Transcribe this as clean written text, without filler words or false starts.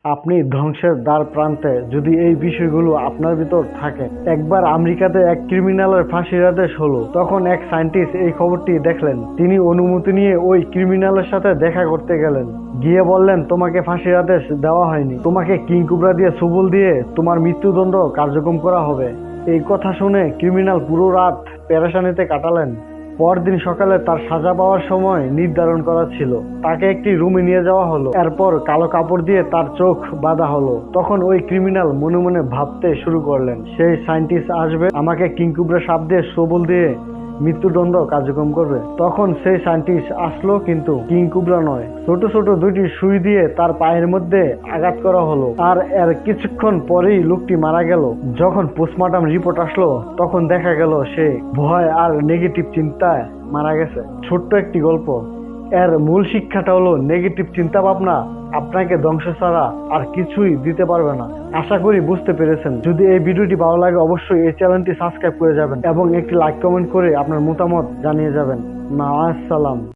আপনি ধ্বংসের দ্বার প্রান্তে যদি এই বিষয়গুলো আপনার ভিতর থাকে। একবার আমেরিকাতে এক ক্রিমিনালের ফাঁসির আদেশ হলো। তখন এক সায়েন্টিস্ট এই খবরটি দেখলেন। তিনি অনুমতি নিয়ে ওই ক্রিমিনালের সাথে দেখা করতে গেলেন। গিয়ে বললেন, তোমাকে ফাঁসির আদেশ দেওয়া হয়নি, তোমাকে কিং কোবরা দিয়ে সবল দিয়ে তোমার মৃত্যুদণ্ড কার্যক্রম করা হবে। এই কথা শুনে ক্রিমিনাল পুরো রাত পেরেশানিতে কাটালেন। পরদিন সকালে তার সাজা পাওয়ার সময় নির্ধারণ করা ছিল। তাকে একটি রুমে নিয়ে যাওয়া হলো। এরপর কালো কাপড় দিয়ে তার চোখ বাঁধা হলো। তখন ওই ক্রিমিনাল মনে মনে ভাবতে শুরু করলেন, সেই সায়েন্টিস্ট আসবে, আমাকে কিং কোবরা সাপ দিয়ে সবল দিয়ে মৃত্যুদণ্ড কার্যক্রম করবে। তখন সেই সায়েন্টিস্ট আসলো, কিন্তু কিং কোবরা নয়। ছোট ছোট দুইটি সুই দিয়ে তার পায়ের মধ্যে আঘাত করা হলো। আর এর কিছুক্ষণ পরেই লোকটি মারা গেল। যখন পোস্টমর্টম রিপোর্ট আসলো, তখন দেখা গেল সে ভয় আর নেগেটিভ চিন্তায় মারা গেছে। ছোট্ট একটি গল্প। এর মূল শিক্ষাটা হলো, নেগেটিভ চিন্তা ভাবনা আপনাকে ধ্বংস ছাড়া আর কিছুই দিতে পারবে না। আশা করি বুঝতে পেরেছেন। যদি এই ভিডিওটি ভালো লাগে অবশ্যই এই চ্যানেলটি সাবস্ক্রাইব করে যাবেন এবং একটি লাইক কমেন্ট করে আপনার মতামত জানিয়ে যাবেন। মা আসসালাম।